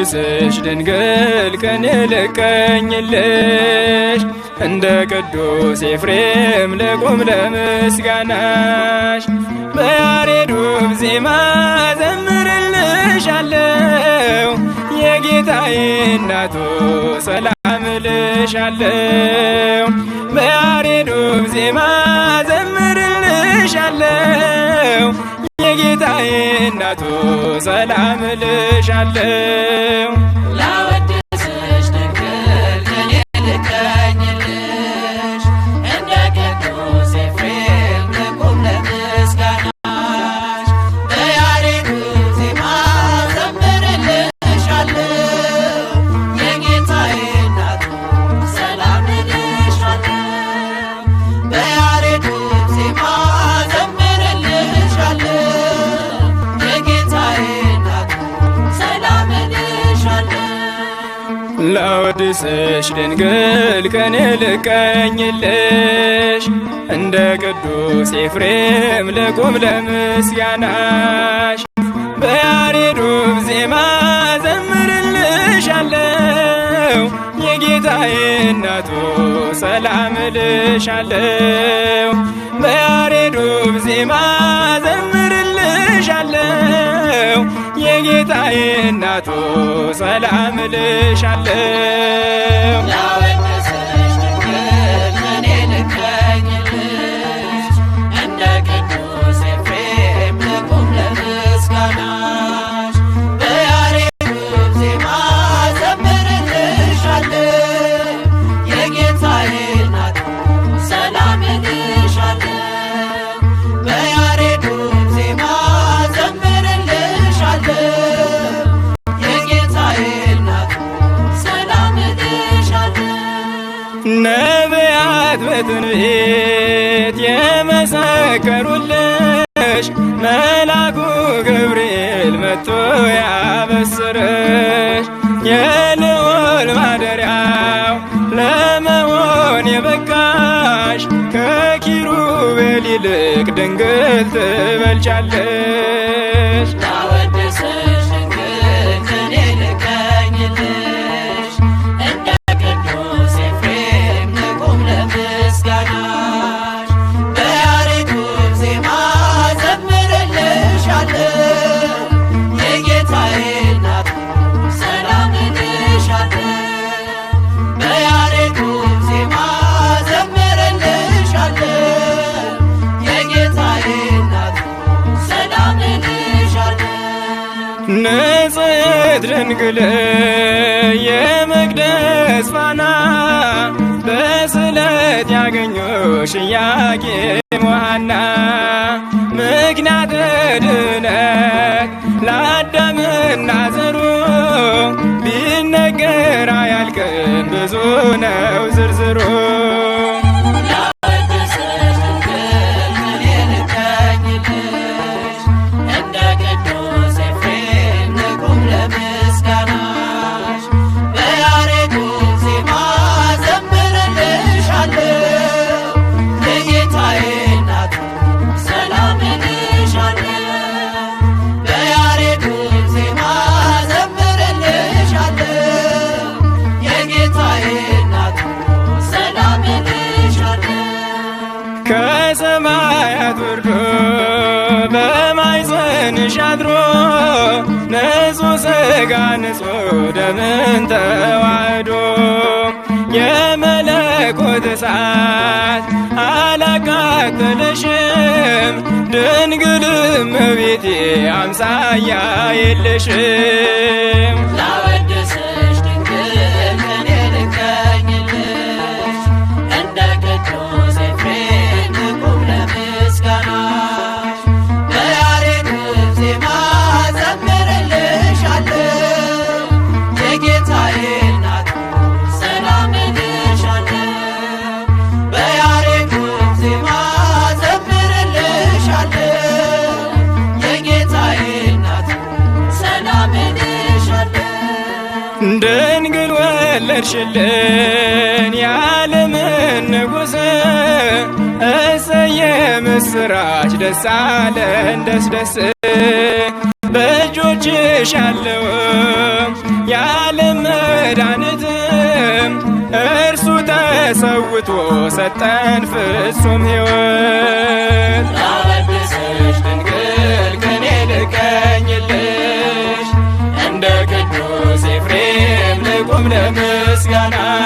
ላወድስሽ ድንግል ከኔ ልቀኝልሽ እንደ ቅዱስ ኤፍሬም ልቁም ለምስጋናሽ በያሬዱ ዜማ ዘምርልሻለሁ የጌታዬ እናቱ ሰላም እልሻለሁ በያሬዱ ዜማ ዘምርልሻለሁ የጌታዬ እናቱ ሰላም እልሻለሁ ላወድስሽ ድንግል ከኔ ልቀኝልሽ እንደ ቅዱስ ኤፍሬም ልቁም ለምስጋናሽ በያሬዱ ዜማ ዘምርልሻለሁ የጌታዬ እናቱ ሰላም እልሻለሁ በያሬዱ ዜማ ላወድስሽ ድንግል ከኔ ልቀኝልሽ እንደ ቅዱስ ኤፍሬም ልቁም ለምስጋናሽ በያሬዱ ዜማ ዘምርልሻለሁ የጌታዬ እናቱ ሰላም እልሻለሁ በያሬዱ ዜማ ዘምርልሻለሁ የጌታዬ እናቱ ሰላም እልሻለሁ ላወድስሽ ድንግል ከኔ ልቀኝልሽ እንደ ቅዱስ ኤፍሬም ልቁም ለምስጋናሽ በያሬዱ ዜማ ዘምርልሻለሁ የጌታዬ እናቱ ሰላም እልሻለሁ በያሬዱ ዜማ ነቢያት በትንቢት የመሰከሩልሽ መልአኩ ገብርኤል መጥቶ ያበስርሽ የልዑል ማደሪያው ለመሆን የበቃሽ ከኪሩቤል ይልቅ ድንግል ትበልጫለሽ ላወድስሽ ድንግል ከኔ ልቀኝልሽ እንደ ቅዱስ ኤፍሬም ልቁም ለምስጋናሽ በያሬዱ ዜማ ዘምርልሻለሁ የጌታዬ እናቱ ሰላም እልሻለሁ በያሬዱ ዜማ ዘምርልሻለሁ የጌታዬ እናቱ ሰላም እልሻለሁ ንጽሕት ድንግል የመቅደስ ፋና በስለት ያገኙሽ ኢያቄም ወሐና ምክንያተ ድኅነት ለአዳምና ዘሩ ቢነገር አያልቅም ብዙ ነው ዝርዝሩ ከሰማያት ወርዶ በማኅፀንሽ አድሮ ንጹሕ ሥጋ ንጹሕ ደምን ተዋህዶ የመለኮት እሳት አላቃጠለሽም ድንግልም እመቤቴ አምሳያ የለሽም ላወድስሽ ድንግል ከኔ ልቀኝልሽ እንደ ቅዱስ ኤፍሬም ልቁም ለምስጋናሽ በያሬዱ ዜማ ዘምርልሻለሁ የጌታዬ እናቱ ሰላም እልሻለሁ በያሬዱ ዜማ ዘምርልሻለሁ የጌታዬ እናቱ ሰላም እልሻለሁ ድንግል ወለድሽልን የዓለምን ንጉሥ እሰየ ምስራች ደስ አለን ደስ ደስ በእጆችሽ ያለው የዓለም መድኃኒትም እርሱ ተሰውቶ ሰጠን ፍጹም ሕይወት። ላወድስሽ ድንግል ከኔ ልቀኝልሽ እንደ ቅዱስ ኤፍሬም ልቁም ለምስጋናሽ